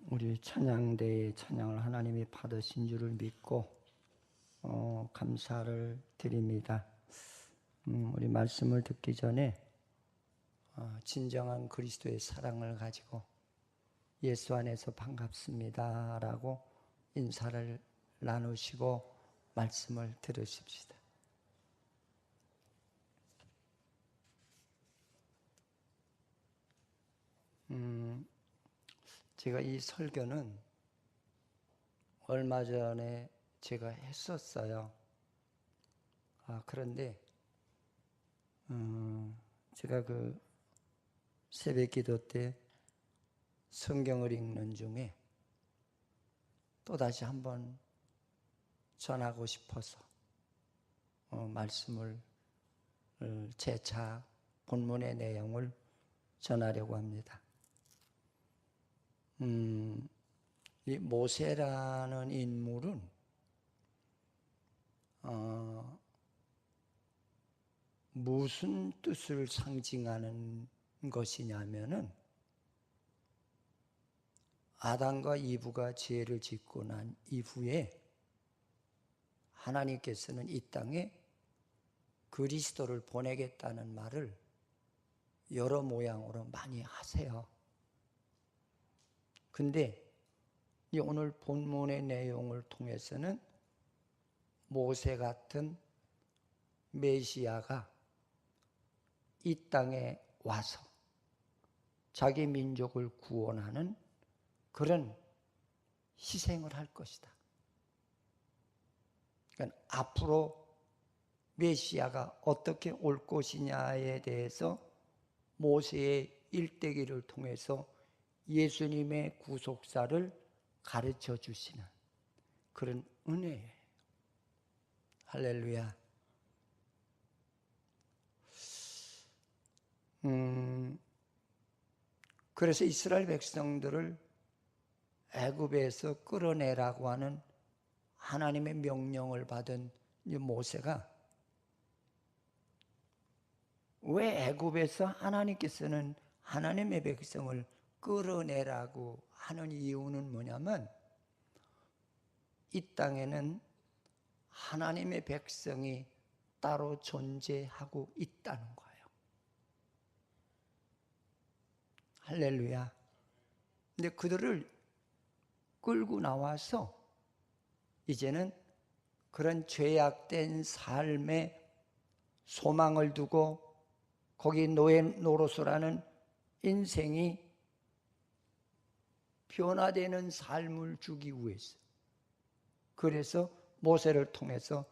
우리 찬양대의 찬양을 하나님이 받으신 줄을 믿고 감사를 드립니다. 우리 말씀을 듣기 전에 진정한 그리스도의 사랑을 가지고 예수 안에서 반갑습니다 라고 인사를 나누시고 말씀을 들으십시다. 제가 이 설교는 얼마 전에 제가 했었어요. 그런데 제가 그 새벽 기도 때 성경을 읽는 중에 또다시 한번 전하고 싶어서 말씀을 재차 본문의 내용을 전하려고 합니다. 이 모세라는 인물은 무슨 뜻을 상징하는 것이냐면은 아담과 이브가 죄를 짓고 난 이후에 하나님께서는 이 땅에 그리스도를 보내겠다는 말을 여러 모양으로 많이 하세요. 근데 오늘 본문의 내용을 통해서는 모세 같은 메시아가 이 땅에 와서 자기 민족을 구원하는 그런 희생을 할 것이다. 그러니까 앞으로 메시아가 어떻게 올 것이냐에 대해서 모세의 일대기를 통해서 예수님의 구속사를 가르쳐 주시는 그런 은혜예요. 할렐루야. 그래서 이스라엘 백성들을 애굽에서 끌어내라고 하는 하나님의 명령을 받은 모세가 왜 애굽에서 하나님께서는 하나님의 백성을 끌어내라고 하는 이유는 뭐냐면 이 땅에는 하나님의 백성이 따로 존재하고 있다는 거예요. 할렐루야. 근데 그들을 끌고 나와서 이제는 그런 죄악된 삶에 소망을 두고 거기 노릇을 인생이 변화되는 삶을 주기 위해서, 그래서 모세를 통해서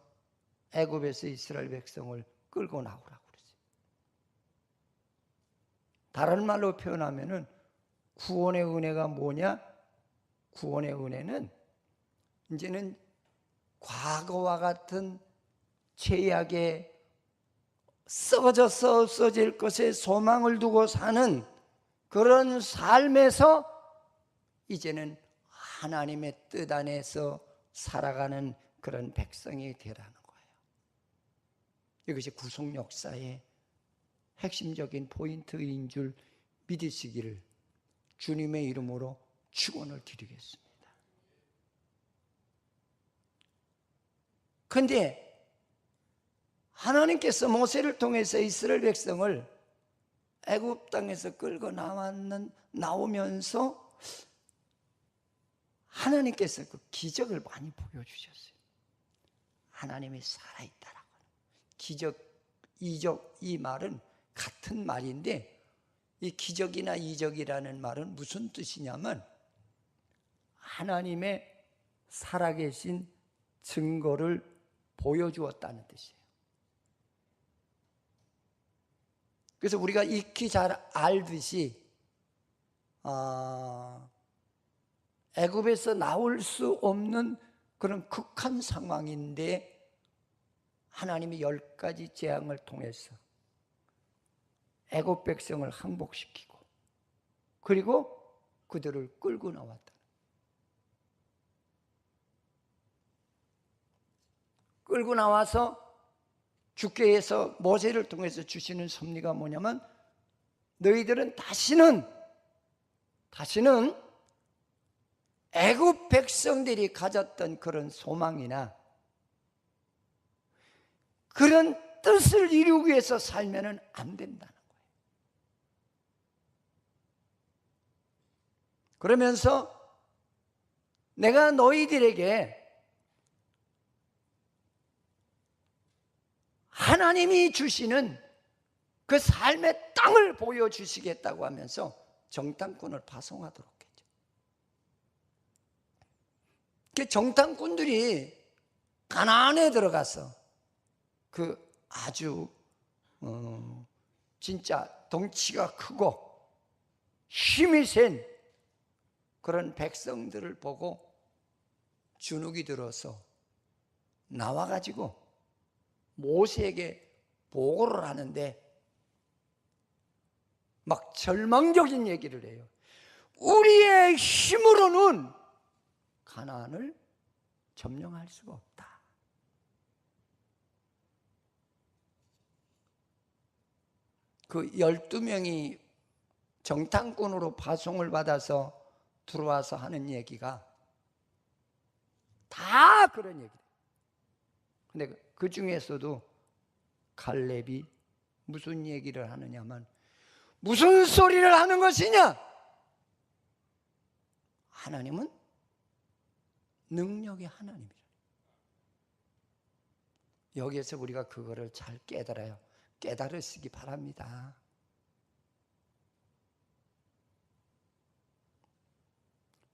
애굽에서 이스라엘 백성을 끌고 나오라고 그러죠. 다른 말로 표현하면은 구원의 은혜가 뭐냐? 구원의 은혜는 이제는 과거와 같은 죄악에 썩어져서 없어질 것에 소망을 두고 사는 그런 삶에서 이제는 하나님의 뜻 안에서 살아가는 그런 백성이 되라는 거예요. 이것이 구속 역사의 핵심적인 포인트인 줄 믿으시기를 주님의 이름으로 축원을 드리겠습니다. 그런데 하나님께서 모세를 통해서 이스라엘 백성을 애굽 땅에서 끌고 나오면서 하나님께서 그 기적을 많이 보여주셨어요. 하나님이 살아있다라고 하는 기적, 이적, 이 말은 같은 말인데 이 기적이나 이적이라는 말은 무슨 뜻이냐면 하나님의 살아계신 증거를 보여주었다는 뜻이에요. 그래서 우리가 익히 잘 알듯이 애굽에서 나올 수 없는 그런 극한 상황인데 하나님이 10가지 재앙을 통해서 애굽 백성을 항복시키고 그리고 그들을 끌고 나왔다. 끌고 나와서 주께서 모세를 통해서 주시는 섭리가 뭐냐면 너희들은 다시는 애굽 백성들이 가졌던 그런 소망이나 그런 뜻을 이루기 위해서 살면은 안 된다는 거예요. 그러면서 내가 너희들에게 하나님이 주시는 그 삶의 땅을 보여주시겠다고 하면서 정탐꾼을 파송하도록 했죠. 그 정탐꾼들이 가나안에 들어가서 그 아주 진짜 덩치가 크고 힘이 센 그런 백성들을 보고 주눅이 들어서 나와가지고 모세에게 보고를 하는데 막 절망적인 얘기를 해요. 우리의 힘으로는 가나안을 점령할 수가 없다. 그 12명이 정탐꾼으로 파송을 받아서 들어와서 하는 얘기가 다 그런 얘기예요. 근데 그 중에서도 갈렙이 무슨 얘기를 하느냐면 무슨 소리를 하는 것이냐? 하나님은 능력의 하나님이라. 여기에서 우리가 그거를 잘 깨달아요. 깨달으시기 바랍니다.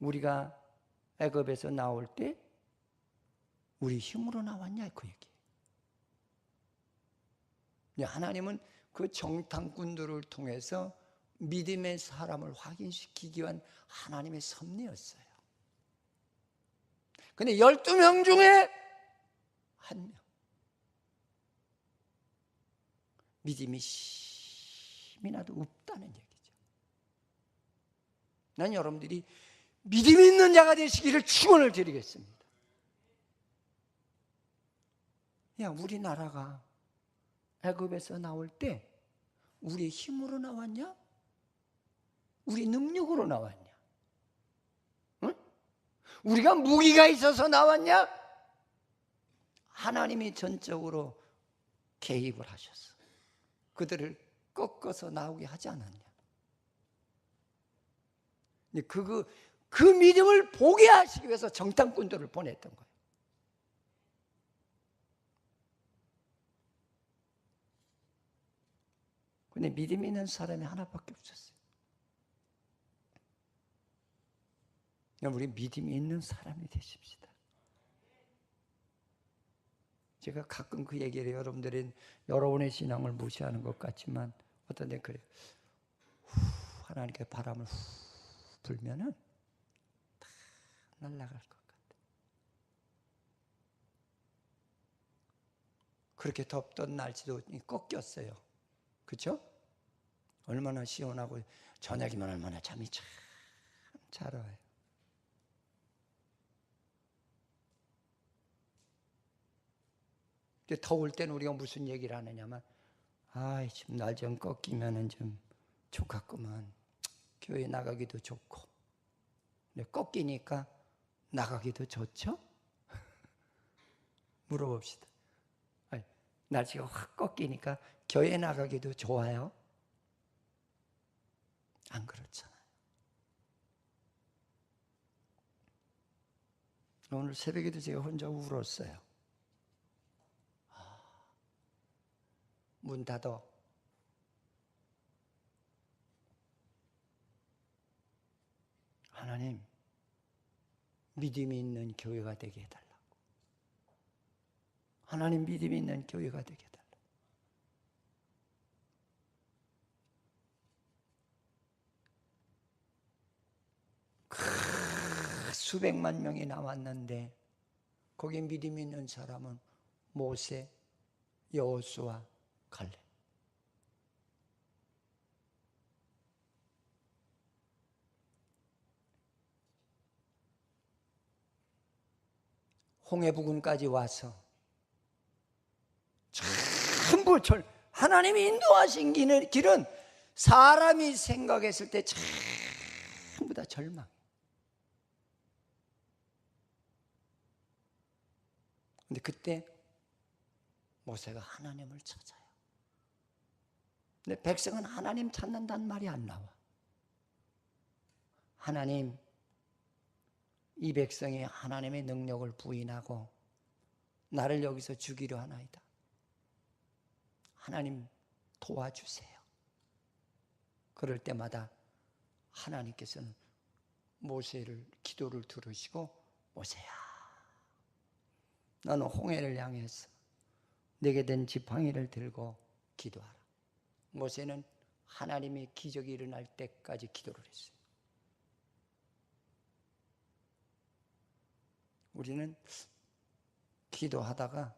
우리가 애굽에서 나올 때 우리 힘으로 나왔냐 그 얘기예요. 하나님은 그 정탐꾼들을 통해서 믿음의 사람을 확인시키기 위한 하나님의 섭리였어요. 근데 12명 중에 한 명 믿음이 심이나도 없다는 얘기죠. 난 여러분들이 믿음 있는 자가 되시기를 축원을 드리겠습니다. 야, 우리나라가 애굽에서 나올 때 우리 힘으로 나왔냐? 우리 능력으로 나왔냐? 응? 우리가 무기가 있어서 나왔냐? 하나님이 전적으로 개입을 하셨어. 그들을 꺾어서 나오게 하지 않았냐? 그 믿음을 보게 하시기 위해서 정탐꾼들을 보냈던 거예요. 근데 믿음 있는 사람이 하나밖에 없었어요. 우리 믿음이 있는 사람이 되십시다. 제가 가끔 그 얘기를 여러분들이 여러분의 신앙을 무시하는 것 같지만 어떤 데 그래요. 하나님께 바람을 불면은 다 날아갈 것 같아. 그렇게 덥던 날씨도 꺾였어요. 그렇죠? 얼마나 시원하고 저녁이면 얼마나 잠이 참 잘 와요. 더울 때는 우리가 무슨 얘기를 하느냐면 지금 날 좀 꺾이면은 좀 좋겠구만. 교회 나가기도 좋고. 근데 꺾이니까 나가기도 좋죠? 물어봅시다. 날씨가 확 꺾이니까 교회 나가기도 좋아요? 안 그렇잖아요. 오늘 새벽에도 제가 혼자 울었어요. 문 닫아. 하나님, 믿음이 있는 교회가 되게 해달라고. 하나님, 믿음이 있는 교회가 되게 해달라고. 수백만 명이 나왔는데 거기 믿음이 있는 사람은 모세, 여호수아, 갈렙. 홍해 부근까지 와서 전부 하나님이 인도하신 길은 사람이 생각했을 때 전부 다 절망. 근데 그때 모세가 하나님을 찾아요. 근데 백성은 하나님 찾는다는 말이 안 나와. 하나님, 이 백성이 하나님의 능력을 부인하고 나를 여기서 죽이려 하나이다. 하나님 도와주세요. 그럴 때마다 하나님께서는 모세를 기도를 들으시고, 모세야, 너는 홍해를 향해서 내게 된 지팡이를 들고 기도하라. 모세는 하나님의 기적이 일어날 때까지 기도를 했어요. 우리는 기도하다가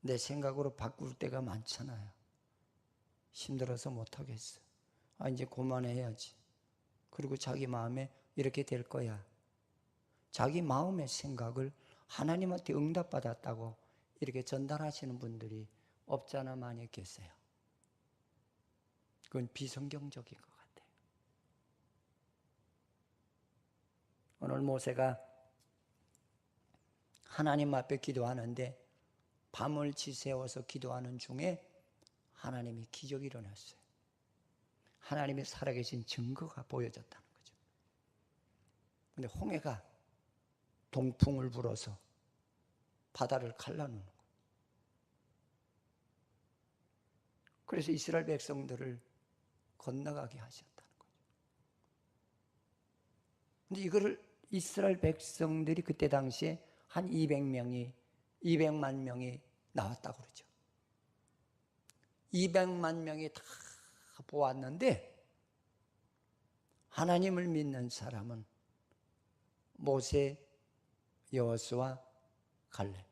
내 생각으로 바꿀 때가 많잖아요. 힘들어서 못하겠어. 이제 그만해야지. 그리고 자기 마음에 이렇게 될 거야. 자기 마음의 생각을 하나님한테 응답받았다고 이렇게 전달하시는 분들이 없잖아 많이 계세요. 그건 비성경적인 것 같아요. 오늘 모세가 하나님 앞에 기도하는데 밤을 지새워서 기도하는 중에 하나님이 기적이 일어났어요. 하나님의 살아계신 증거가 보여졌다는 거죠. 그런데 홍해가 동풍을 불어서 바다를 갈라놓는 거예요. 그래서 이스라엘 백성들을 건너가게 하셨다는 거죠. 근데 이거를 이스라엘 백성들이 그때 당시에 한 200만 명이 나왔다고 그러죠. 200만 명이 다 보았는데 하나님을 믿는 사람은 모세, 여호수아, 갈렙.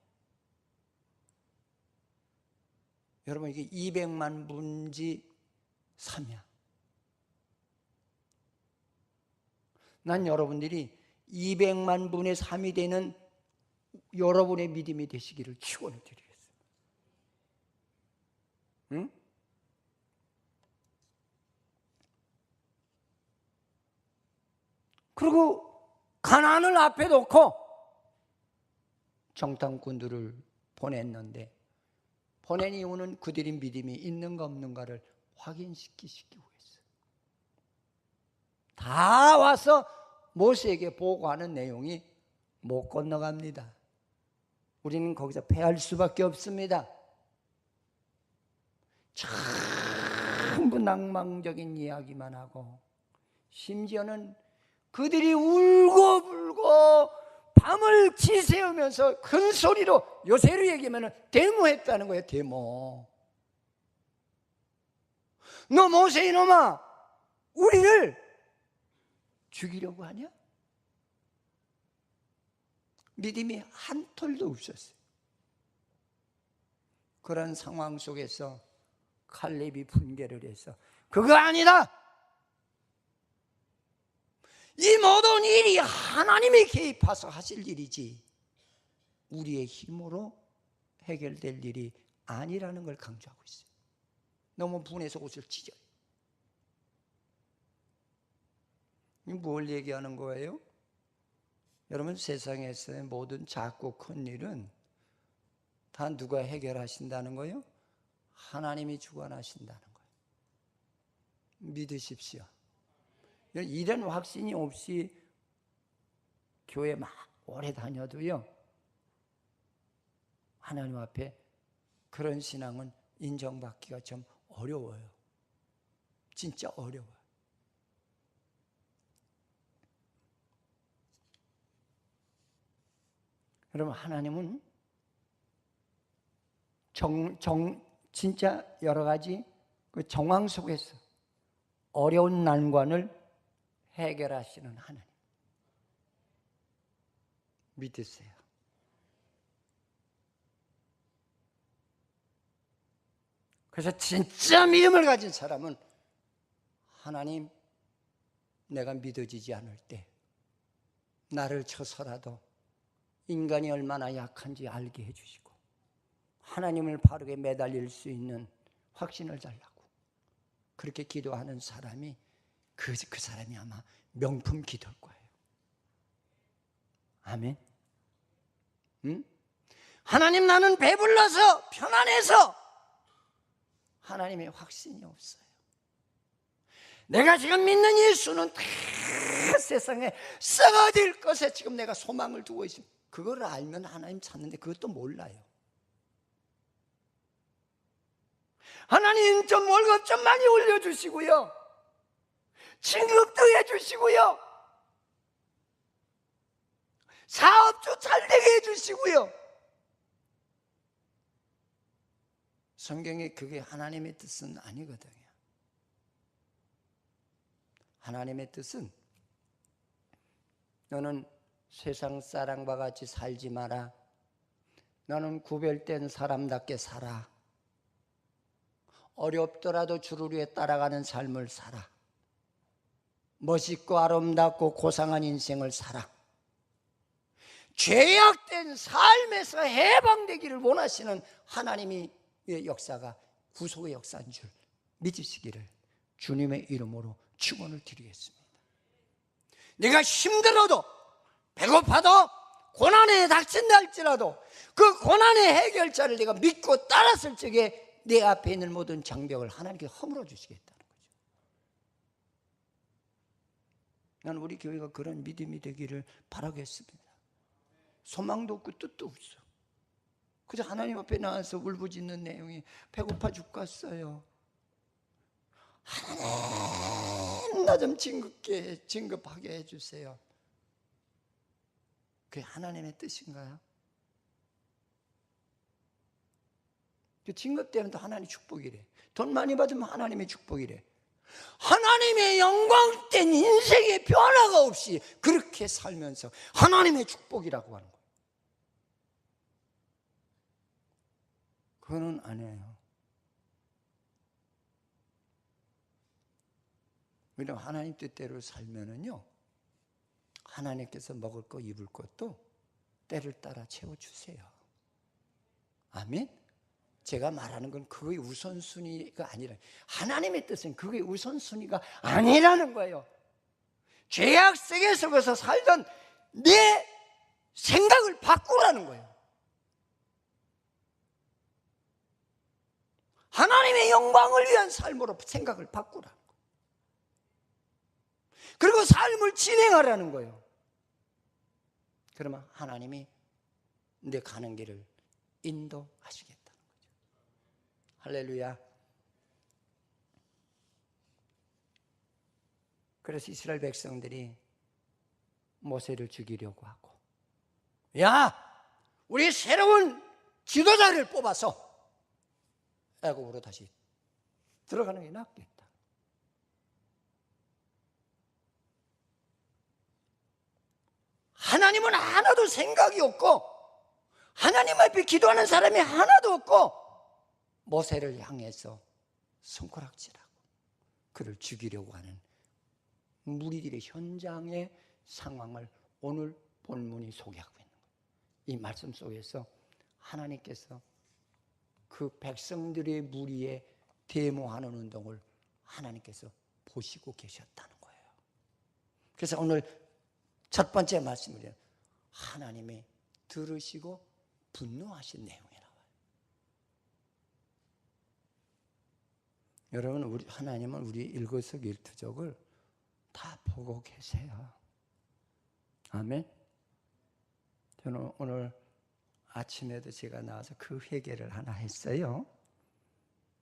여러분, 이게 200만 분지 3이야. 난 여러분들이 200만 분의 3이 되는 여러분의 믿음이 되시기를 축원을 드리겠습니다. 응? 그리고 가나안을 앞에 놓고 정탐꾼들을 보냈는데, 보낸 이유는 그들이 믿음이 있는가 없는가를 확인시키시기 위해서. 다 와서 모세에게 보고하는 내용이 못 건너갑니다. 우리는 거기서 패할 수밖에 없습니다. 전부 낭만적인 이야기만 하고, 심지어는 그들이 울고불고 밤을 지새우면서 큰 소리로, 요새로 얘기하면 데모했다는 거예요. 데모. 너 모세 이놈아, 우리를 죽이려고 하냐? 믿음이 한 톨도 없었어요. 그런 상황 속에서 칼렙이 분개를 해서 그거 아니다! 이 모든 일이 하나님이 개입해서 하실 일이지 우리의 힘으로 해결될 일이 아니라는 걸 강조하고 있어요. 너무 분해서 옷을 찢어요. 뭘 얘기하는 거예요? 여러분, 세상에서의 모든 작고 큰 일은 다 누가 해결하신다는 거예요? 하나님이 주관하신다는 거예요. 믿으십시오. 이런 확신이 없이 교회 막 오래 다녀도요, 하나님 앞에 그런 신앙은 인정받기가 좀 어려워요. 진짜 어려워요. 여러분, 하나님은 진짜 여러 가지 그 정황 속에서 어려운 난관을 해결하시는 하나님. 믿으세요. 그래서 진짜 믿음을 가진 사람은 하나님, 내가 믿어지지 않을 때 나를 쳐서라도 인간이 얼마나 약한지 알게 해주시고 하나님을 바르게 매달릴 수 있는 확신을 달라고 그렇게 기도하는 사람이 그 사람이 아마 명품 기도일 거예요. 아멘. 응? 하나님 나는 배불러서 편안해서 하나님의 확신이 없어요. 내가 지금 믿는 예수는 다 세상에 썩어질 것에 지금 내가 소망을 두고 있습니다. 그걸 알면 하나님 찾는데 그것도 몰라요. 하나님 좀 월급 좀 많이 올려주시고요, 진급도 해주시고요, 사업도 잘 되게 해주시고요. 성경에 그게 하나님의 뜻은 아니거든요. 하나님의 뜻은 너는 세상 사람과 같이 살지 마라. 너는 구별된 사람답게 살아. 어렵더라도 주를 위해 따라가는 삶을 살아. 멋있고 아름답고 고상한 인생을 살아. 죄악된 삶에서 해방되기를 원하시는 하나님의 역사가 구속의 역사인 줄 믿으시기를 주님의 이름으로 축원을 드리겠습니다. 내가 힘들어도 배고파도 고난에 닥친다 할지라도 그 고난의 해결자를 내가 믿고 따랐을 적에 내 앞에 있는 모든 장벽을 하나님께 허물어 주시겠다는 거죠. 나는 우리 교회가 그런 믿음이 되기를 바라겠습니다. 소망도 없고 뜻도 없어. 그저 하나님 앞에 나와서 울부짖는 내용이 배고파 죽겠어요. 하나님 나 좀 진급하게 해주세요. 그게 하나님의 뜻인가요? 진급되면 또 하나님의 축복이래. 돈 많이 받으면 하나님의 축복이래. 하나님의 영광된 인생의 변화가 없이 그렇게 살면서 하나님의 축복이라고 하는 거예요. 그거는 아니에요. 왜냐하면 하나님 뜻대로 살면은요, 하나님께서 먹을 거 입을 것도 때를 따라 채워주세요. 아멘? 제가 말하는 건 그의 우선순위가 아니라, 하나님의 뜻은 그의 우선순위가 아니라는 거예요. 죄악 속에서 살던 내 생각을 바꾸라는 거예요. 하나님의 영광을 위한 삶으로 생각을 바꾸라는 거예요. 그리고 삶을 진행하라는 거예요. 그러면 하나님이 내 가는 길을 인도하시겠다는 거죠. 할렐루야. 그래서 이스라엘 백성들이 모세를 죽이려고 하고, 야, 우리 새로운 지도자를 뽑아서 애굽으로 다시 들어가는 게 낫겠다. 하나님은 하나도 생각이 없고 하나님 앞에 기도하는 사람이 하나도 없고 모세를 향해서 손가락질하고 그를 죽이려고 하는 무리들의 현장의 상황을 오늘 본문이 소개하고 있는 거예요. 이 말씀 속에서 하나님께서 그 백성들의 무리에 데모하는 운동을 하나님께서 보시고 계셨다는 거예요. 그래서 오늘 첫 번째 말씀은요, 하나님이 들으시고 분노하신 내용이 나와요. 여러분, 하나님은 우리 일거수일투족을 다 보고 계세요. 아멘. 저는 오늘 아침에도 제가 나와서 그 회개를 하나 했어요.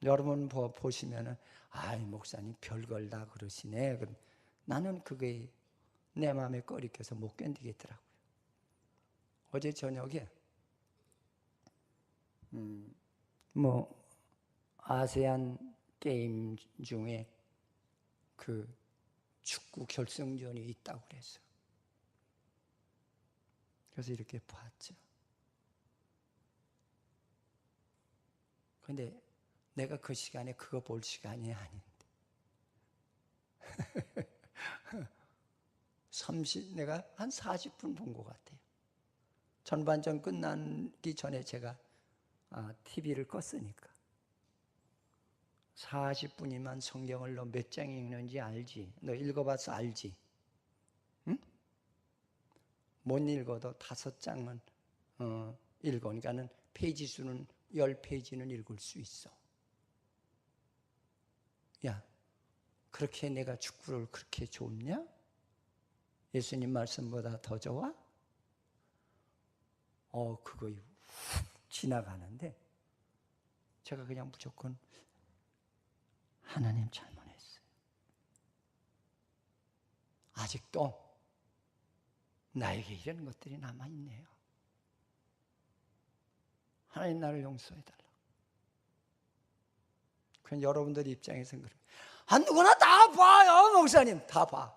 여러분 보시면은, 아이 목사님 별걸 다 그러시네. 나는 그게 내 마음에 꺼리껴서 못 견디겠더라고요. 어제 저녁에 아세안 게임 중에 그 축구 결승전이 있다고 그랬어요. 그래서 이렇게 봤죠. 근데 내가 그 시간에 그거 볼 시간이 아닌데 내가 한 40분 본 것 같아요. 전반전 끝나기 전에 제가 TV를 껐으니까 40분이면 성경을 너 몇 장 읽는지 알지? 너 읽어봐서 알지? 응? 못 읽어도 5장은 읽어. 그러니까는 페이지 수는 10페이지는 읽을 수 있어. 야, 그렇게 내가 축구를 그렇게 좋냐? 예수님 말씀보다 더 좋아? 그거 훅 지나가는데 제가 그냥 무조건 하나님 잘못했어요. 아직도 나에게 이런 것들이 남아있네요. 하나님 나를 용서해달라. 그건 여러분들 입장에서는 그래요. 누구나 다 봐요, 목사님. 다 봐.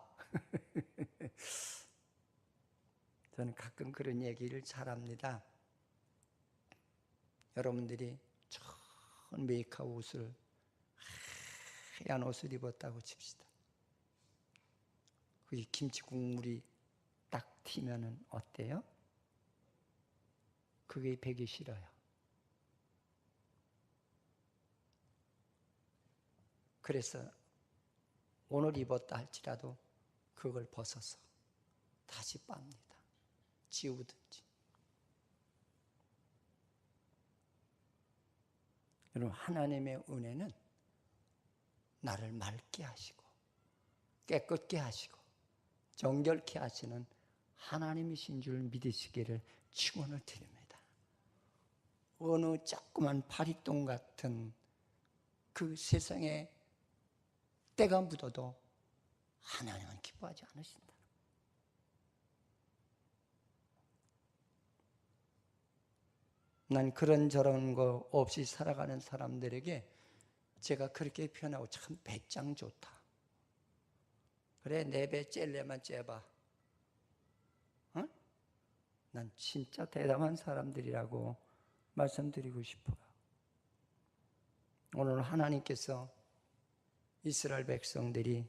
저는 가끔 그런 얘기를 잘합니다. 여러분들이 좋은 메이크업 옷을, 하얀 옷을 입었다고 칩시다. 그 김치 국물이 딱 튀면은 어때요? 그게 배기 싫어요. 그래서 오늘 입었다 할지라도 그걸 벗어서 다시 빱니다. 지우든지. 여러분, 하나님의 은혜는 나를 맑게 하시고 깨끗게 하시고 정결케 하시는 하나님이신 줄 믿으시기를 축원을 드립니다. 어느 조그만 파리똥 같은 그 세상에 때가 묻어도 하나님은 기뻐하지 않으신다. 난 그런저런 거 없이 살아가는 사람들에게 제가 그렇게 표현하고 참 배짱 좋다. 그래, 내 배 찔레만 째봐. 어? 난 진짜 대담한 사람들이라고 말씀드리고 싶어요. 오늘 하나님께서 이스라엘 백성들이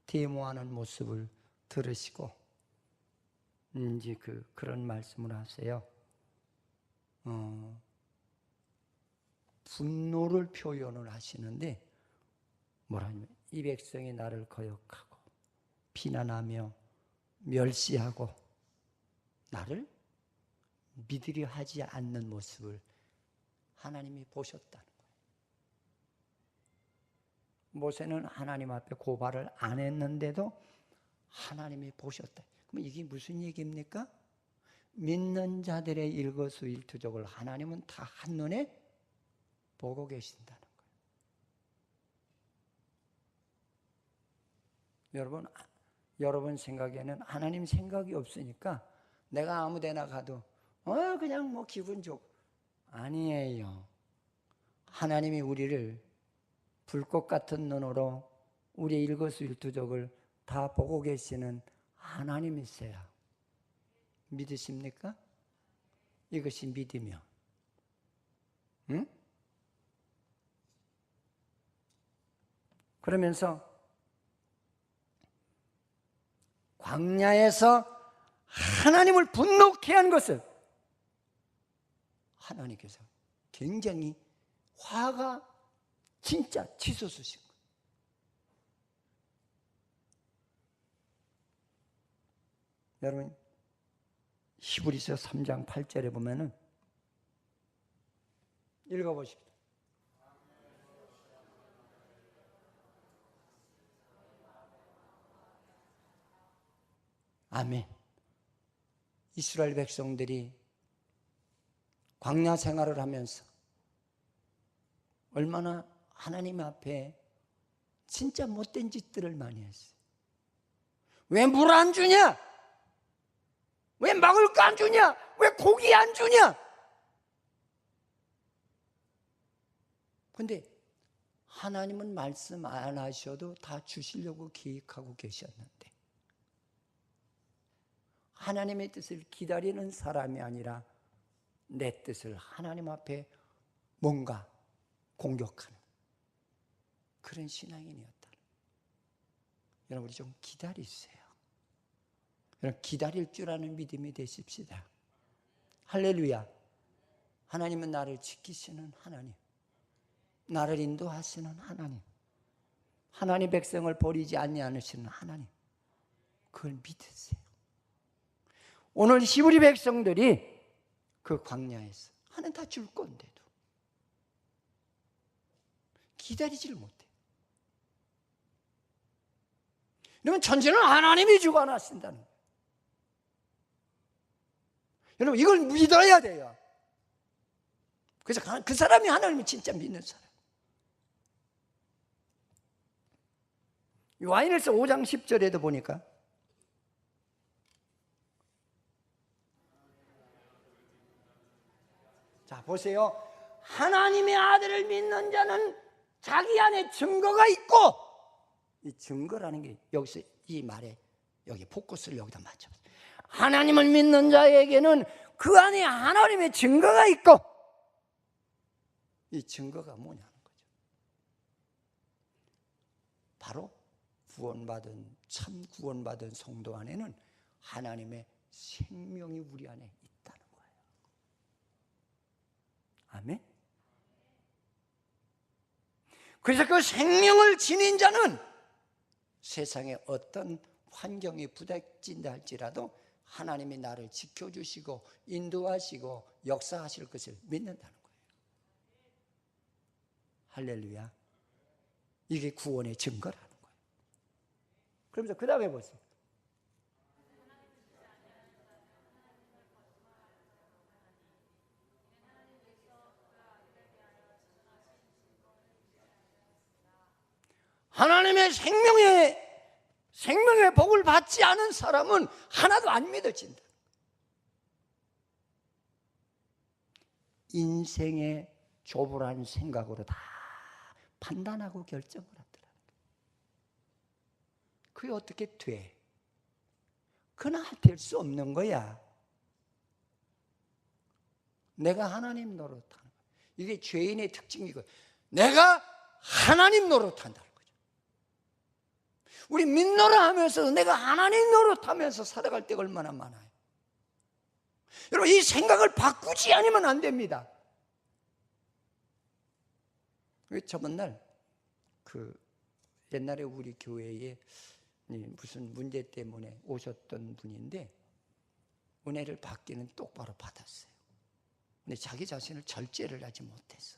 데모하는 모습을 들으시고 이제 그런 말씀을 하세요. 분노를 표현을 하시는데 뭐라냐면 이 백성이 나를 거역하고 비난하며 멸시하고 나를 믿으려 하지 않는 모습을 하나님이 보셨다는 거예요. 모세는 하나님 앞에 고발을 안 했는데도 하나님이 보셨다. 그럼 이게 무슨 얘기입니까? 믿는 자들의 일거수일투족을 하나님은 다 한눈에 보고 계신다는 거예요. 여러분 생각에는 하나님 생각이 없으니까 내가 아무 데나 가도 그냥 뭐 기분 좋고. 아니에요. 하나님이 우리를 불꽃 같은 눈으로 우리의 일거수일투족을 다 보고 계시는 하나님이세요. 믿으십니까? 이것이 믿으며, 응? 그러면서 광야에서 하나님을 분노케 한 것을 하나님께서 굉장히 화가 진짜 치솟으신 거예요. 여러분, 히브리서 3장 8절에 보면은 읽어보십시오. 아멘. 이스라엘 백성들이 광야 생활을 하면서 얼마나 하나님 앞에 진짜 못된 짓들을 많이 했어요. 왜 물 안 주냐? 왜 먹을 거 안 주냐? 왜 고기 안 주냐? 근데 하나님은 말씀 안 하셔도 다 주시려고 계획하고 계셨는데 하나님의 뜻을 기다리는 사람이 아니라 내 뜻을 하나님 앞에 뭔가 공격하는 그런 신앙인이었다. 여러분, 우리 좀 기다리세요. 여러분, 기다릴 줄 아는 믿음이 되십시다. 할렐루야. 하나님은 나를 지키시는 하나님, 나를 인도하시는 하나님, 하나님 백성을 버리지 않으시는 하나님, 그걸 믿으세요. 오늘 히브리 백성들이 그 광야에서 하나님 다 줄 건데도 기다리지를 못해. 여러분, 천지는 하나님이 주관하신다는 거예요. 여러분, 이걸 믿어야 돼요. 그래서 그 사람이 하나님을 진짜 믿는 사람. 요한일서 5장 10절에도 보니까 자, 보세요. 하나님의 아들을 믿는 자는 자기 안에 증거가 있고, 이 증거라는 게 여기서 이 말에 여기 포커스를 여기다 맞춰. 하나님을 믿는 자에게는 그 안에 하나님의 증거가 있고, 이 증거가 뭐냐는 거죠. 바로 구원받은, 참 구원받은 성도 안에는 하나님의 생명이 우리 안에 있다는 거예요. 아멘. 그래서 그 생명을 지닌 자는 세상에 어떤 환경이 부닥친다 할지라도 하나님이 나를 지켜주시고 인도하시고 역사하실 것을 믿는다는 거예요. 할렐루야. 이게 구원의 증거라는 거예요. 그러면서 그 다음에 보세요. 하나님의 생명의 복을 받지 않은 사람은 하나도 안 믿어진다. 인생의 조불한 생각으로 다 판단하고 결정을 하더라고요. 그게 어떻게 돼? 그나 될 수 없는 거야. 내가 하나님 노릇하는 거야. 이게 죄인의 특징이고, 내가 하나님 노릇한다는 거죠. 우리 믿노라 하면서 내가 하나님 노릇하면서 살아갈 때가 얼마나 많아요. 여러분, 이 생각을 바꾸지 않으면 안 됩니다. 저번 날 옛날에 우리 교회에 무슨 문제 때문에 오셨던 분인데 은혜를 받기는 똑바로 받았어요. 근데 자기 자신을 절제를 하지 못했어.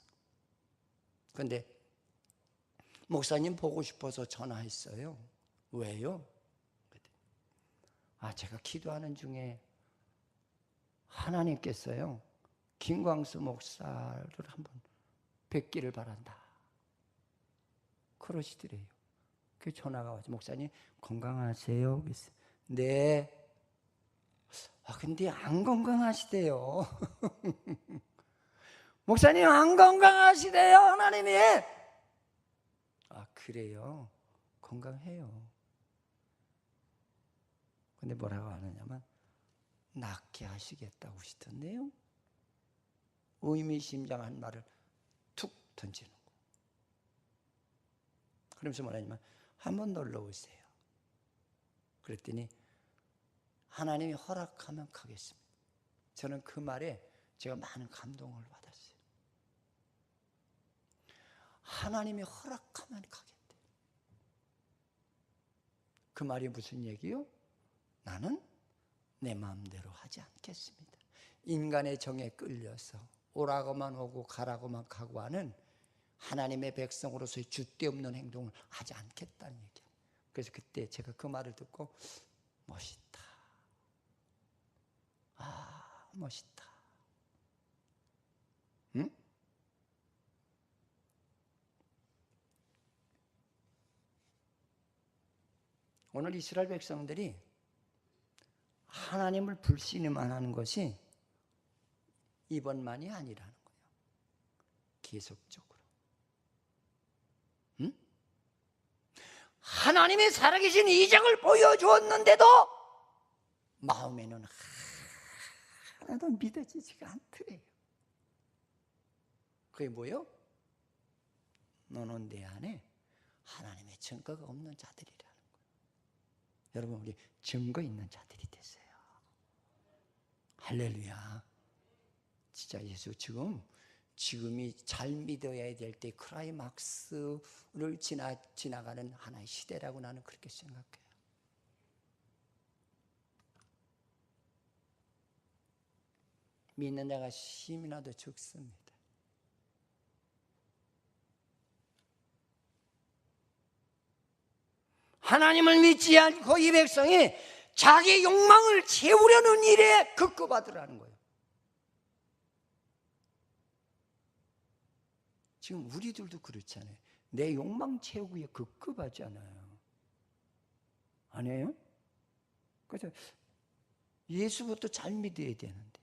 그런데 목사님 보고 싶어서 전화했어요. 왜요? 제가 기도하는 중에 하나님께서요, 김광수 목사를 한번 뵙기를 바란다 그러시더래요. 그 전화가 와서 목사님 건강하세요? 그랬어요. 네. 근데 안 건강하시대요. 목사님 안 건강하시대요, 하나님이. 그래요? 건강해요. 근데 뭐라고 하느냐면 낫게 하시겠다고 하시던데요. 의미심장한 말을 툭 던지는 거. 그러면서 뭐라냐면 한번 놀러 오세요. 그랬더니 하나님이 허락하면 가겠습니다. 저는 그 말에 제가 많은 감동을 받았어요. 하나님이 허락하면 가겠대. 그 말이 무슨 얘기요? 나는 내 마음대로 하지 않겠습니다. 인간의 정에 끌려서 오라고만 오고 가라고만 가고 하는 하나님의 백성으로서의 줏대없는 행동을 하지 않겠다는 얘기예요. 그래서 그때 제가 그 말을 듣고 멋있다. 멋있다. 응? 오늘 이스라엘 백성들이 하나님을 불신만 하는 것이 이번만이 아니라는 거예요. 계속적으로. 응? 하나님의 살아계신 이적을 보여주었는데도 마음에는 하나도 믿어지지가 않더래요. 그게 뭐예요? 너는 내 안에 하나님의 증거가 없는 자들이라는 거예요. 여러분, 우리 증거 있는 자들이 되세요. 할렐루야. 진짜 예수 지금이 잘 믿어야 될 때 크라이막스를 지나가는 하나의 시대라고 나는 그렇게 생각해요. 믿는 자가 심이나도 적습니다. 하나님을 믿지 않고 이 백성이 자기 욕망을 채우려는 일에 급급하더라는 거예요. 지금 우리들도 그렇잖아요. 내 욕망 채우기에 급급하잖아요. 아니에요? 그래서 예수부터 잘 믿어야 되는데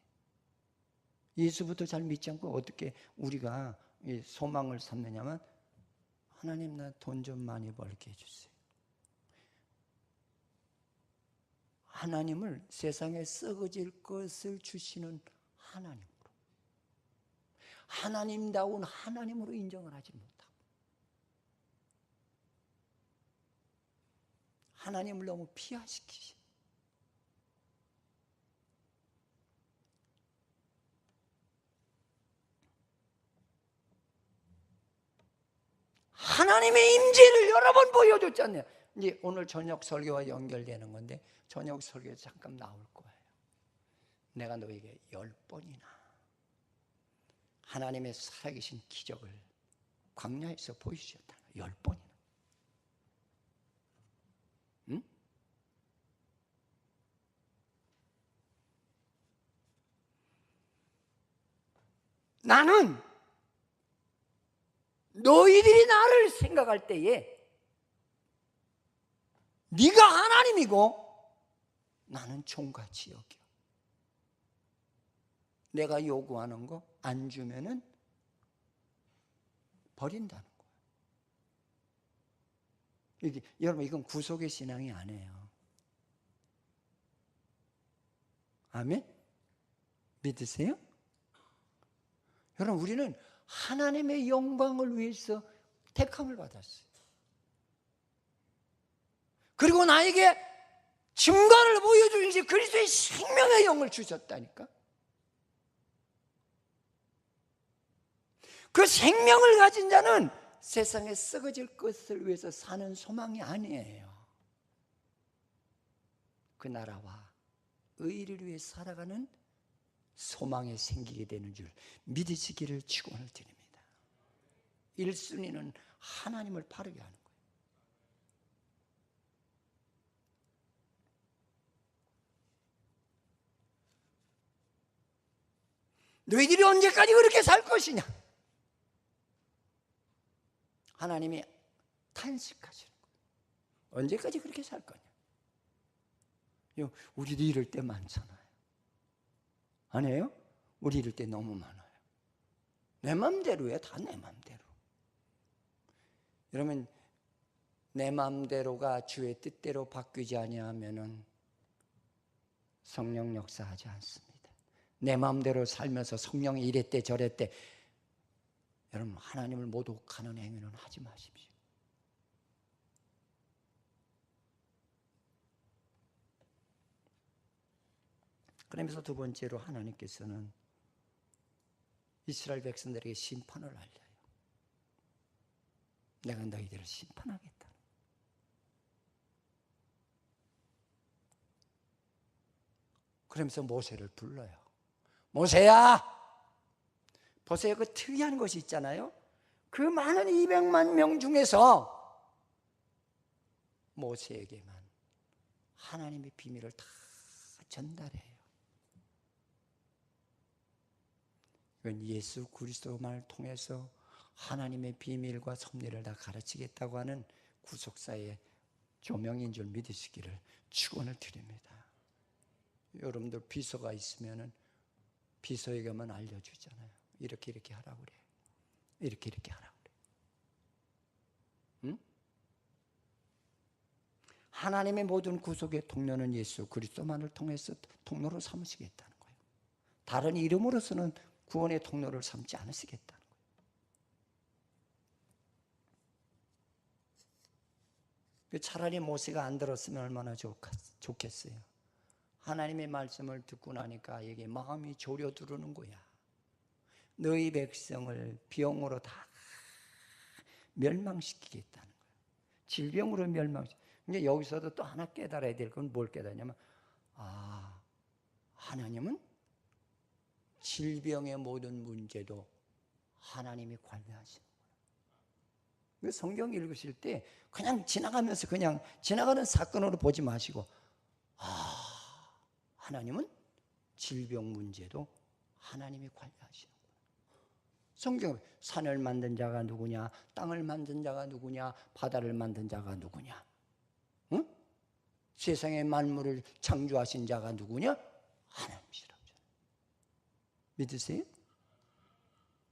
예수부터 잘 믿지 않고 어떻게 우리가 소망을 삼느냐면 하나님 나 돈 좀 많이 벌게 해주세요. 하나님을 세상에 썩어질 것을 주시는 하나님으로, 하나님다운 하나님으로 인정을 하지 못하고 하나님을 너무 피하시키시. 하나님의 임재를 여러 번 보여줬잖아요. 이제 오늘 저녁 설교와 연결되는 건데 저녁 설교에 잠깐 나올 거예요. 내가 너에게 10번이나 하나님의 살아계신 기적을 광야에서 보여주셨다. 10번이나. 응? 나는 너희들이 나를 생각할 때에 네가 하나님이고 나는 종같이 여겨. 내가 요구하는 거 안 주면은 버린다는 거예요. 여러분 이건 구속의 신앙이 아니에요. 아멘? 믿으세요? 여러분 우리는 하나님의 영광을 위해서 택함을 받았어요. 그리고 나에게 증거를 보여주신 그리스도의 생명의 영을 주셨다니까. 그 생명을 가진 자는 세상에 썩어질 것을 위해서 사는 소망이 아니에요. 그 나라와 의를 위해 살아가는 소망이 생기게 되는 줄 믿으시기를 축원을 드립니다. 1순위는 하나님을 바르게 하는 거예요. 너희들이 언제까지 그렇게 살 것이냐? 하나님이 탄식하시는 거예요. 언제까지 그렇게 살 거냐? 우리도 이럴 때 많잖아요. 아니에요? 우리 이럴 때 너무 많아요. 내 맘대로 해. 다 내 맘대로. 여러분 내 맘대로가 주의 뜻대로 바뀌지 아니하면은 성령 역사하지 않습니다. 내 맘대로 살면서 성령이 이랬대 저랬대. 여러분 하나님을 모독하는 행위는 하지 마십시오. 그러면서 두 번째로 하나님께서는 이스라엘 백성들에게 심판을 알려요. 내가 너희들을 심판하겠다. 그러면서 모세를 불러요. 모세야! 보세요. 그 특이한 것이 있잖아요. 그 많은 200만 명 중에서 모세에게만 하나님의 비밀을 다 전달해요. 이건 예수 그리스도만을 통해서 하나님의 비밀과 섭리를 다 가르치겠다고 하는 구속사의 조명인 줄 믿으시기를 축원을 드립니다. 여러분들 비서가 있으면은 비서에게만 알려주잖아요. 이렇게 하라고 그래. 이렇게 하라고 그래. 응? 하나님의 모든 구속의 통로는 예수 그리스도만을 통해서 통로로 삼으시겠다는 거예요. 다른 이름으로서는 구원의 통로를 삼지 않으시겠다는 거예요. 차라리 모세가 안 들었으면 얼마나 좋겠어요. 하나님의 말씀을 듣고 나니까 이게 마음이 졸여들는 거야. 너희 백성을 병으로 다 멸망시키겠다는 거예요. 질병으로 근데 여기서도 또 하나 깨달아야 될 건 뭘 깨달냐면 하나님은 질병의 모든 문제도 하나님이 관리하시는 거예요. 성경 읽으실 때 그냥 지나가면서 그냥 지나가는 사건으로 보지 마시고, 하나님은 질병 문제도 하나님이 관리하시는 거예요. 성경에 산을 만든 자가 누구냐, 땅을 만든 자가 누구냐, 바다를 만든 자가 누구냐, 응? 세상의 만물을 창조하신 자가 누구냐? 하나님이시라고. 믿으세요?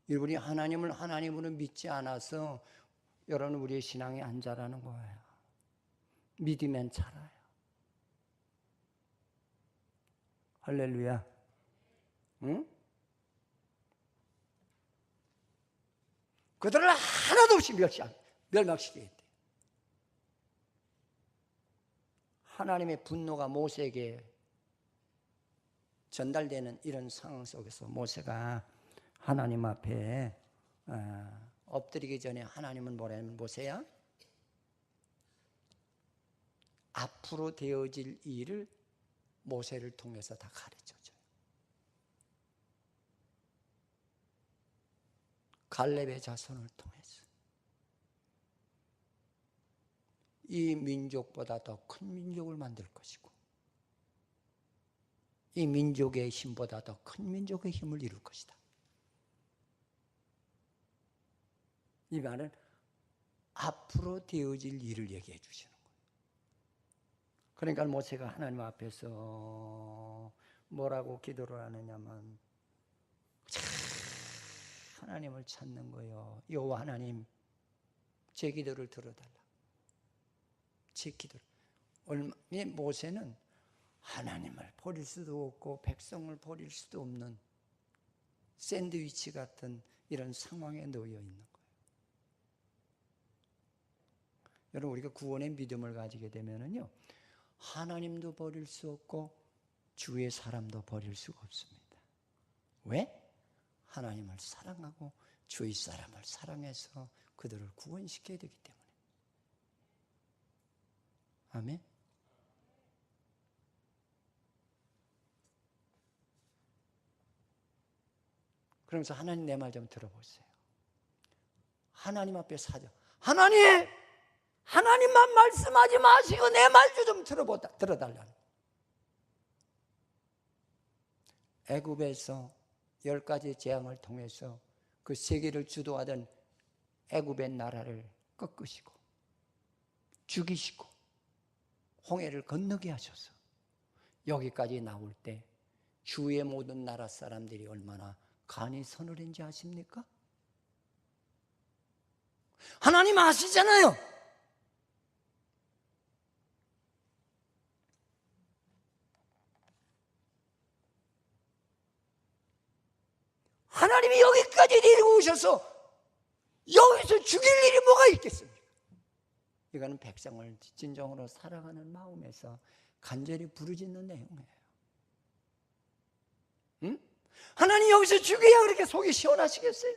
여러분이 하나님을 하나님으로 믿지 않아서 여러분 우리의 신앙이 안 자라는 거예요. 믿으면 자라요. 할렐루야. 응? 그들을 하나도 없이 멸망시키겠대. 하나님의 분노가 모세에게 전달되는 이런 상황 속에서 모세가 하나님 앞에 엎드리기 전에 하나님은 뭐라면, 모세야, 앞으로 되어질 일을 모세를 통해서 다 가르쳐줘요. 갈렙의 자손을 통해서 이 민족보다 더 큰 민족을 만들 것이고, 이 민족의 힘보다 더 큰 민족의 힘을 이룰 것이다. 이 말은 앞으로 되어질 일을 얘기해 주시는 거예요. 그러니까 모세가 하나님 앞에서 뭐라고 기도를 하느냐면, 하나님을 찾는 거예요. 여호와 하나님, 제 기도를 들어달라. 제 기도를. 모세는 하나님을 버릴 수도 없고 백성을 버릴 수도 없는 샌드위치 같은 이런 상황에 놓여 있는 거예요. 여러분, 우리가 구원의 믿음을 가지게 되면은요, 하나님도 버릴 수 없고 주의 사람도 버릴 수가 없습니다. 왜? 하나님을 사랑하고 주의 사람을 사랑해서 그들을 구원시켜야 되기 때문에. 아멘. 그러면서 하나님, 내 말 좀 들어보세요. 하나님 앞에 사죠. 하나님만 말씀하지 마시고 내 말도 좀 들어달라는. 애굽에서 10가지 재앙을 통해서 그 세계를 주도하던 애굽의 나라를 꺾으시고 죽이시고 홍해를 건너게 하셔서 여기까지 나올 때 주의 모든 나라 사람들이 얼마나 간이 서늘한지 아십니까? 하나님 아시잖아요. 하나님이 여기까지 데리고 오셔서 여기서 죽일 일이 뭐가 있겠습니까? 이거는 백성을 진정으로 사랑하는 마음에서 간절히 부르짖는 내용이에요. 응? 하나님 여기서 죽여야 그렇게 속이 시원하시겠어요?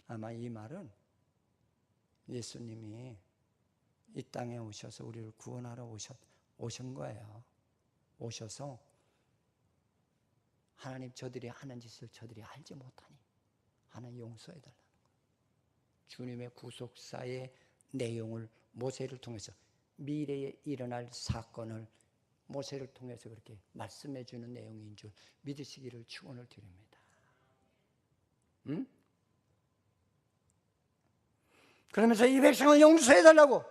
아마 이 말은 예수님이 이 땅에 오셔서 우리를 구원하러 오신 거예요. 오셔서 하나님, 저들이 하는 짓을 저들이 알지 못하니 하나님 용서해달라는 거예요. 주님의 구속사의 내용을 모세를 통해서, 미래에 일어날 사건을 모세를 통해서 그렇게 말씀해 주는 내용인 줄 믿으시기를 축원을 드립니다. 응? 그러면서 이 백성을 용서해달라고,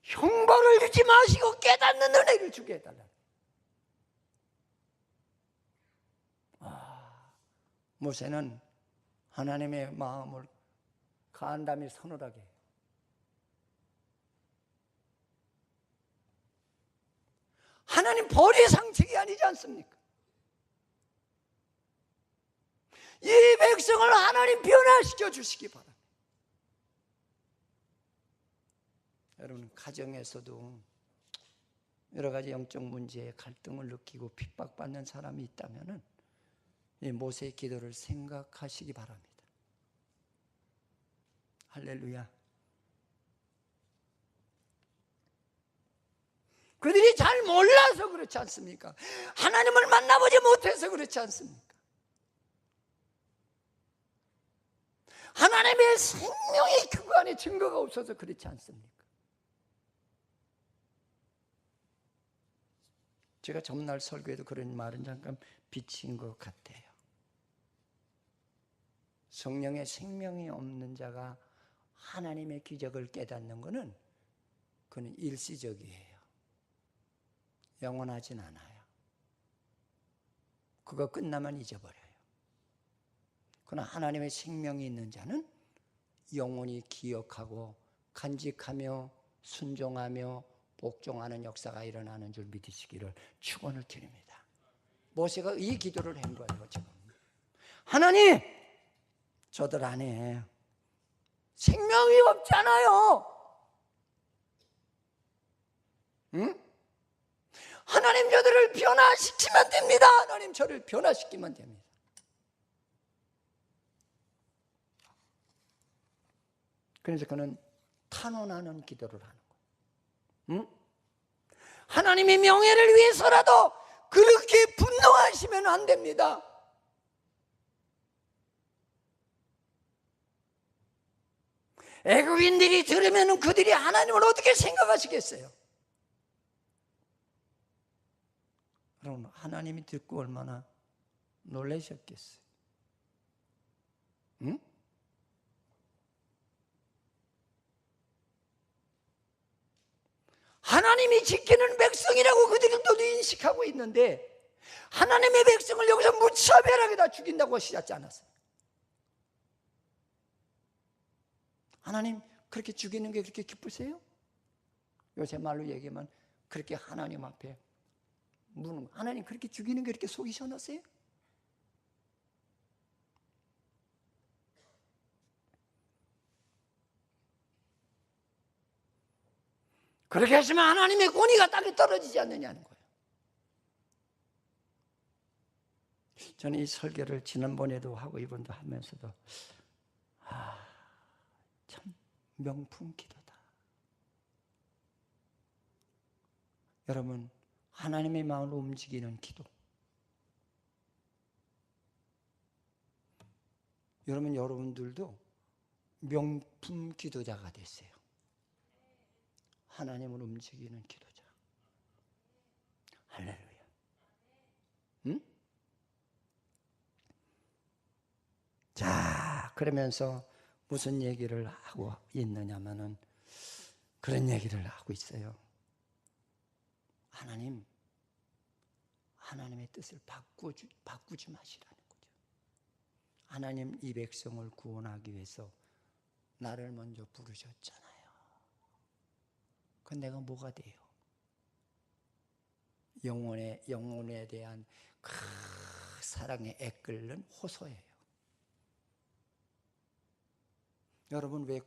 형벌을 주지 마시고 깨닫는 은혜를 주게 해달라고. 모세는 하나님의 마음을 간담이 서늘하게, 하나님 벌이 상책이 아니지 않습니까? 이 백성을 하나님 변화시켜 주시기 바랍니다. 여러분, 가정에서도 여러 가지 영적 문제에 갈등을 느끼고 핍박받는 사람이 있다면 이 모세의 기도를 생각하시기 바랍니다. 할렐루야. 그들이 잘 몰라서 그렇지 않습니까? 하나님을 만나보지 못해서 그렇지 않습니까? 하나님의 생명의 그 안에 증거가 없어서 그렇지 않습니까? 제가 전날 설교에도 그런 말은 잠깐 비친 것 같아요. 성령의 생명이 없는 자가 하나님의 기적을 깨닫는 것은 그는 일시적이에요. 영원하진 않아요. 그거 끝나면 잊어버려요. 그러나 하나님의 생명이 있는 자는 영원히 기억하고 간직하며 순종하며 복종하는 역사가 일어나는 줄 믿으시기를 축원을 드립니다. 모세가 이 기도를 한 거예요. 지금 하나님, 저들 안에 생명이 없잖아요. 응? 하나님, 저들을 변화시키면 됩니다. 하나님, 저를 변화시키면 됩니다. 그래서 그는 탄원하는 기도를 하는 거예요. 응? 하나님의 명예를 위해서라도 그렇게 분노하시면 안 됩니다. 애굽인들이 들으면 그들이 하나님을 어떻게 생각하시겠어요? 그럼 하나님이 듣고 얼마나 놀라셨겠어요? 응? 하나님이 지키는 백성이라고 그들도 인식하고 있는데 하나님의 백성을 여기서 무차별하게 다 죽인다고 하시지 않았어요? 하나님 그렇게 죽이는 게 그렇게 기쁘세요? 요새 말로 얘기하면 그렇게 하나님 앞에 묻는 거. 하나님 그렇게 죽이는 게 그렇게 속이 시원하세요? 그렇게 하시면 하나님의 권위가 땅에 떨어지지 않느냐는 거예요. 저는 이 설교를 지난번에도 하고 이번도 하면서도 참 명품 기도다. 여러분, 하나님의 마음을 움직이는 기도. 여러분들도 명품 기도자가 되세요. 하나님을 움직이는 기도자. 할렐루야. 응? 자, 그러면서 무슨 얘기를 하고 있느냐면은 그런 얘기를 하고 있어요. 하나님의 뜻을 바꾸지 마시라는 거죠. 하나님 이 백성을 구원하기 위해서 나를 먼저 부르셨잖아요. 그건 내가 뭐가 돼요? 영혼에 대한 그 사랑에 애끓는 호소예요. 여러분 왜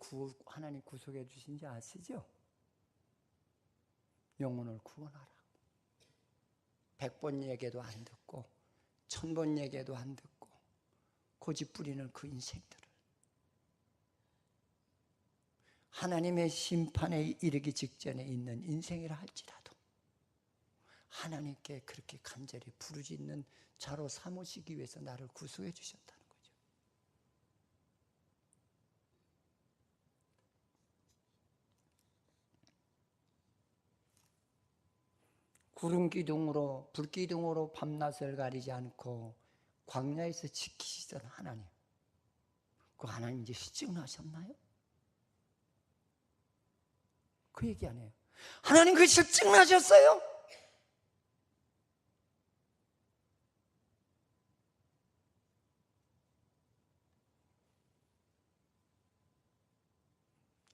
하나님 구속해 주신지 아시죠? 영혼을 구원하라. 100번 얘기도 안 듣고 1000번 얘기도 안 듣고 고집 부리는 그 인생들을 하나님의 심판에 이르기 직전에 있는 인생이라 할지라도 하나님께 그렇게 간절히 부르짖는 자로 삼으시기 위해서 나를 구속해 주셨다는 거죠. 구름 기둥으로 불 기둥으로 밤낮을 가리지 않고 광야에서 지키시던 하나님, 그 하나님 이제 실증나셨나요? 그 얘기 안 해요. 하나님 그 실증나셨어요?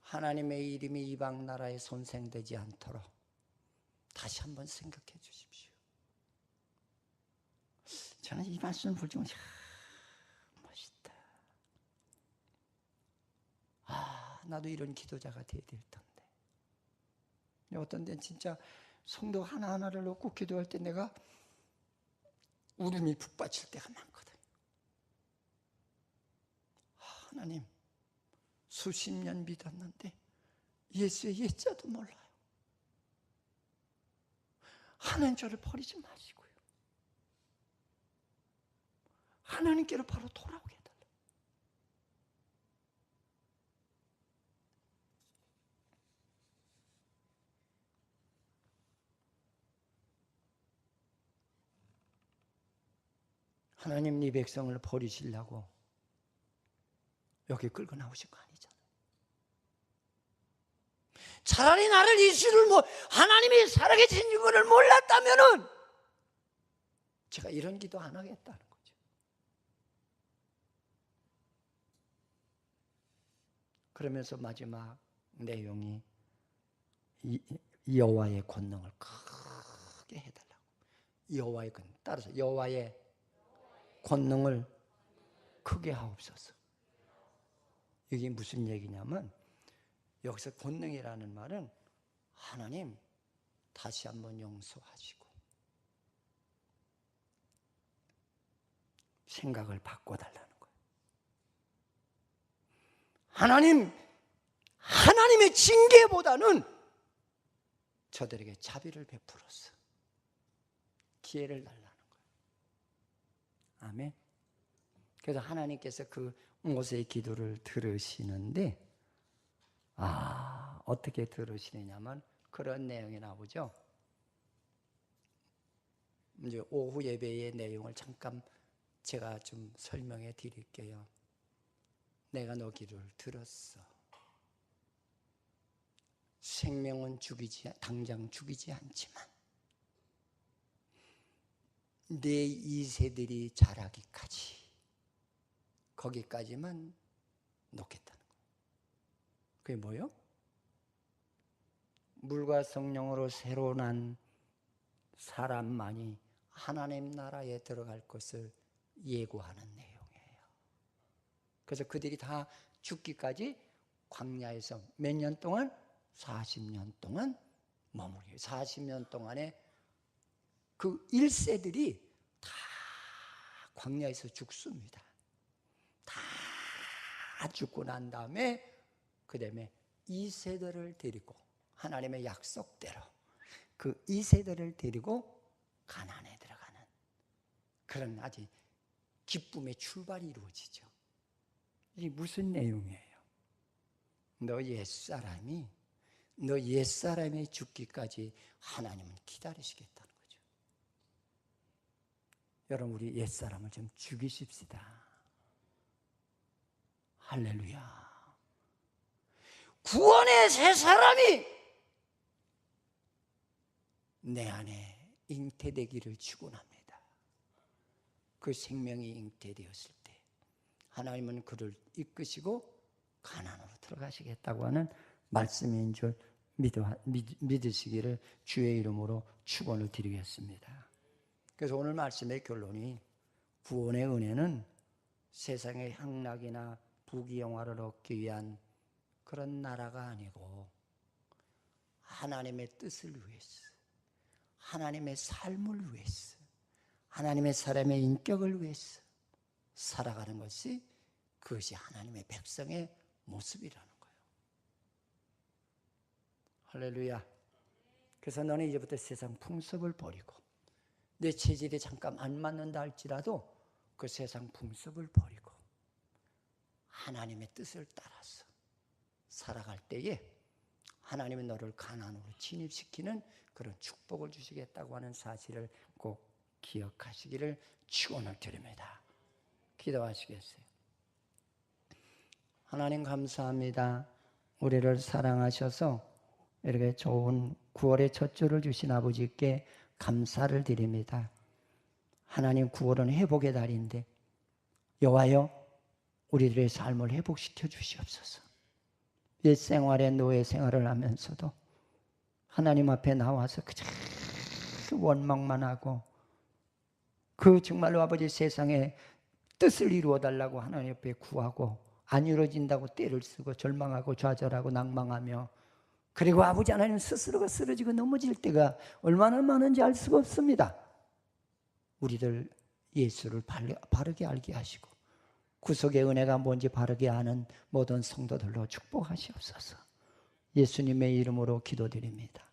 하나님의 이름이 이방 나라에 손생되지 않도록 다시 한번 생각해 주십시오. 저는 이 말씀을 볼 때 멋있다. 나도 이런 기도자가 돼야 될 텐데. 어떤 데는 진짜 성도 하나하나를 놓고 기도할 때 내가 울음이 북받칠 때가 많거든. 하나님, 수십 년 믿었는데 예수의 예자도 몰라요. 하나님 저를 버리지 마시고요. 하나님께로 바로 돌아오게 해달라. 하나님 네 백성을 버리시려고 여기 끌고 나오신 거 아니잖아요. 차라리 나를 이수를 하나님이 살아계신 이거를 몰랐다면은 제가 이런 기도 안 하겠다는 거죠. 그러면서 마지막 내용이 여호와의 권능을 크게 해달라고. 여호와의 권능, 따라서 여호와의 권능을 크게 하옵소서. 이게 무슨 얘기냐면 여기서 권능이라는 말은 하나님 다시 한번 용서하시고 생각을 바꿔달라는 거예요. 하나님의 징계보다는 저들에게 자비를 베풀어서 기회를 달라는 거예요. 아멘. 그래서 하나님께서 그 모세의 기도를 들으시는데 어떻게 들으시느냐면 그런 내용이 나오죠. 이제 오후 예배의 내용을 잠깐 제가 좀 설명해 드릴게요. 내가 너 기도를 들었어. 생명은 당장 죽이지 않지만 내 이세들이 자라기까지 거기까지만 놓겠다는 거예요. 그게 뭐예요? 물과 성령으로 새로 난 사람만이 하나님 나라에 들어갈 것을 예고하는 내용이에요. 그래서 그들이 다 죽기까지 광야에서 몇 년 동안? 40년 동안 머무르게. 40년 동안에 그 1세들이 다 광야에서 죽습니다. 다 죽고 난 다음에 그 다음에 2세들을 데리고 하나님의 약속대로 그 2세들을 데리고 가나안에 들어가는 그런 아주 기쁨의 출발이 이루어지죠. 이게 무슨 내용이에요? 너 옛사람이 죽기까지 하나님은 기다리시겠다는 거죠. 여러분 우리 옛사람을 좀 죽이십시다. 할렐루야. 구원의 새 사람이 내 안에 잉태되기를 축원합니다. 그 생명이 잉태되었을 때 하나님은 그를 이끄시고 가나안으로 들어가시겠다고 하는 말씀인 줄 믿으시기를 주의 이름으로 축원을 드리겠습니다. 그래서 오늘 말씀의 결론이 구원의 은혜는 세상의 향락이나 부귀영화를 얻기 위한 그런 나라가 아니고 하나님의 뜻을 위해서, 하나님의 삶을 위해서, 하나님의 사람의 인격을 위해서 살아가는 것이 그것이 하나님의 백성의 모습이라는 거예요. 할렐루야. 그래서 너는 이제부터 세상 풍습을 버리고 내 체질에 잠깐 안 맞는다 할지라도 그 세상 풍습을 버리고 하나님의 뜻을 따라서 살아갈 때에 하나님은 너를 가나안으로 진입시키는 그런 축복을 주시겠다고 하는 사실을 꼭 기억하시기를 축원을 드립니다. 기도하시겠어요? 하나님 감사합니다. 우리를 사랑하셔서 이렇게 좋은 9월의 첫 주를 주신 아버지께 감사를 드립니다. 하나님 9월은 회복의 달인데 여호와여 우리들의 삶을 회복시켜 주시옵소서. 옛 생활에 노예 생활을 하면서도 하나님 앞에 나와서 그저 원망만 하고 그 정말로 아버지 세상에 뜻을 이루어 달라고 하나님 앞에 구하고 안 이루어진다고 떼를 쓰고 절망하고 좌절하고 낭망하며 그리고 아버지 하나님 스스로가 쓰러지고 넘어질 때가 얼마나 많은지 알 수가 없습니다. 우리들 예수를 바르게 알게 하시고 구속의 은혜가 뭔지 바르게 아는 모든 성도들로 축복하시옵소서. 예수님의 이름으로 기도드립니다.